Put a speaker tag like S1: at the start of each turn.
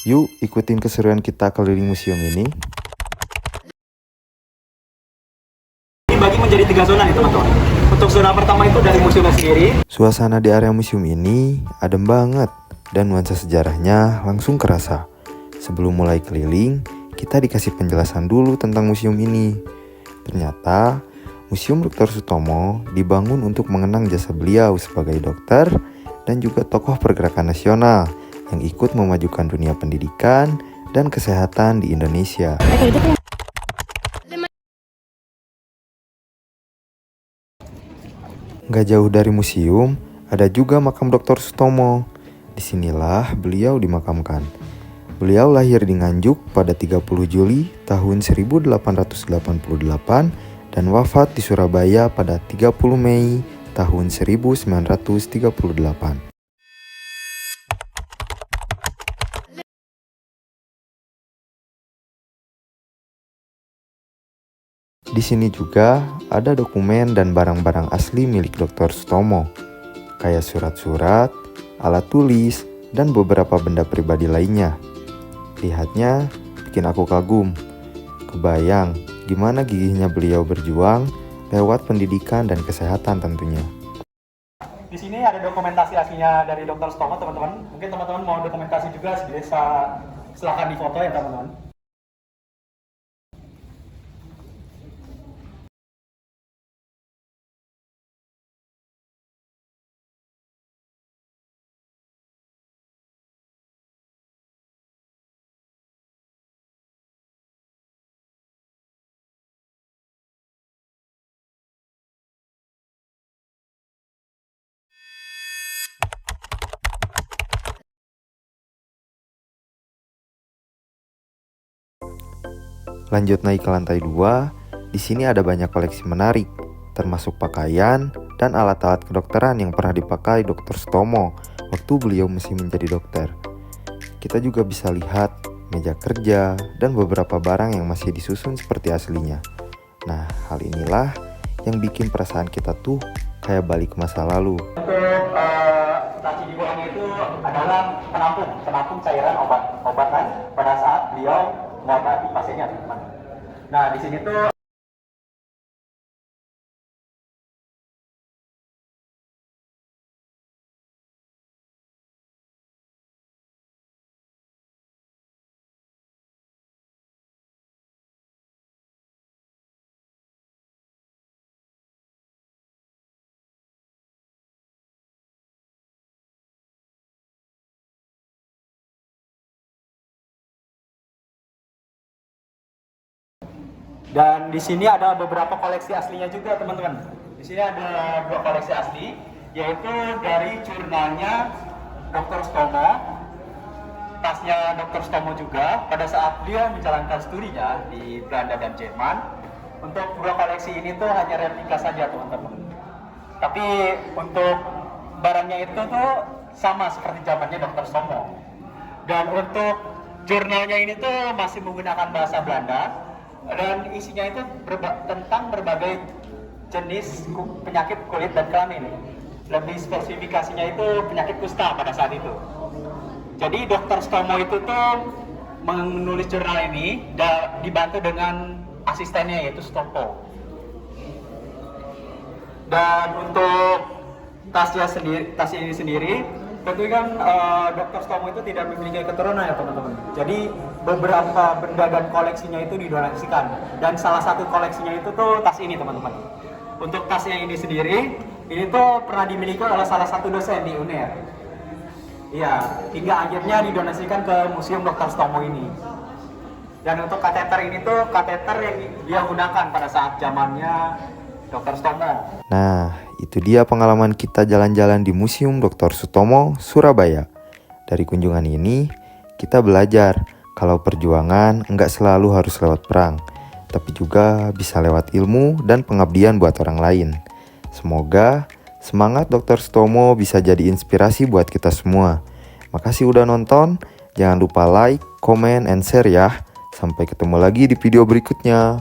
S1: Yuk ikutin keseruan kita keliling museum ini.
S2: Dibagi menjadi 3 zona nih teman-teman. Untuk zona pertama itu dari museumnya sendiri.
S1: Suasana di area museum ini adem banget dan nuansa sejarahnya langsung kerasa. Sebelum mulai keliling, kita dikasih penjelasan dulu tentang museum ini. Ternyata, Museum Dr. Sutomo dibangun untuk mengenang jasa beliau sebagai dokter dan juga tokoh pergerakan nasional yang ikut memajukan dunia pendidikan dan kesehatan di Indonesia. Gak jauh dari museum, ada juga makam Dr. Sutomo. Disinilah beliau dimakamkan. Beliau lahir di Nganjuk pada 30 Juli tahun 1888 dan wafat di Surabaya pada 30 Mei tahun 1938. Di sini juga ada dokumen dan barang-barang asli milik Dr. Sutomo, kayak surat-surat, alat tulis, dan beberapa benda pribadi lainnya. Lihatnya bikin aku kagum. Kebayang gimana gigihnya beliau berjuang lewat pendidikan dan kesehatan tentunya.
S2: Di sini ada dokumentasi aslinya dari Dr. Sutomo teman-teman. Mungkin teman-teman mau dokumentasi juga bisa silahkan difoto ya teman-teman.
S1: Lanjut naik ke lantai 2, di sini ada banyak koleksi menarik, termasuk pakaian dan alat-alat kedokteran yang pernah dipakai Dr. Sutomo waktu beliau masih menjadi dokter. Kita juga bisa lihat meja kerja dan beberapa barang yang masih disusun seperti aslinya. Nah, hal inilah yang bikin perasaan kita tuh kayak balik ke masa lalu.
S2: Untuk laci di bawahnya itu adalah penampung cairan obatan pada saat beliau mengobati pasiennya teman-teman. Nah di sini tuh dan di sini ada beberapa koleksi aslinya juga teman-teman. Di sini ada 2 koleksi asli, yaitu dari jurnalnya Dr. Sutomo, tasnya Dr. Sutomo juga pada saat beliau menjalankan studinya di Belanda dan Jerman. Untuk 2 koleksi ini tuh hanya replika saja teman-teman. Tapi untuk barangnya itu tuh sama seperti zamannya Dr. Sutomo. Dan untuk jurnalnya ini tuh masih menggunakan bahasa Belanda. Dan isinya itu tentang berbagai jenis penyakit kulit dan kelamin. Lebih spesifikasinya itu penyakit kusta pada saat itu. Jadi Dr. Sutomo itu tuh menulis jurnal ini dibantu dengan asistennya yaitu Sutopo. Dan untuk tas ini sendiri tentu kan Dr. Sutomo itu tidak memiliki keturunan ya teman-teman. Jadi beberapa benda dan koleksinya itu didonasikan. Dan salah satu koleksinya itu tuh tas ini teman-teman. Untuk tas yang ini sendiri, ini tuh pernah dimiliki oleh salah satu dosen di UNER. Iya, hingga akhirnya didonasikan ke Museum Dr. Sutomo ini. Dan untuk kateter ini tuh kateter yang dia gunakan pada saat zamannya Dr. Sutomo.
S1: Nah, itu dia pengalaman kita jalan-jalan di Museum Dr. Sutomo, Surabaya. Dari kunjungan ini, kita belajar kalau perjuangan enggak selalu harus lewat perang, tapi juga bisa lewat ilmu dan pengabdian buat orang lain. Semoga semangat Dr. Sutomo bisa jadi inspirasi buat kita semua. Makasih udah nonton, jangan lupa like, comment, and share ya. Sampai ketemu lagi di video berikutnya.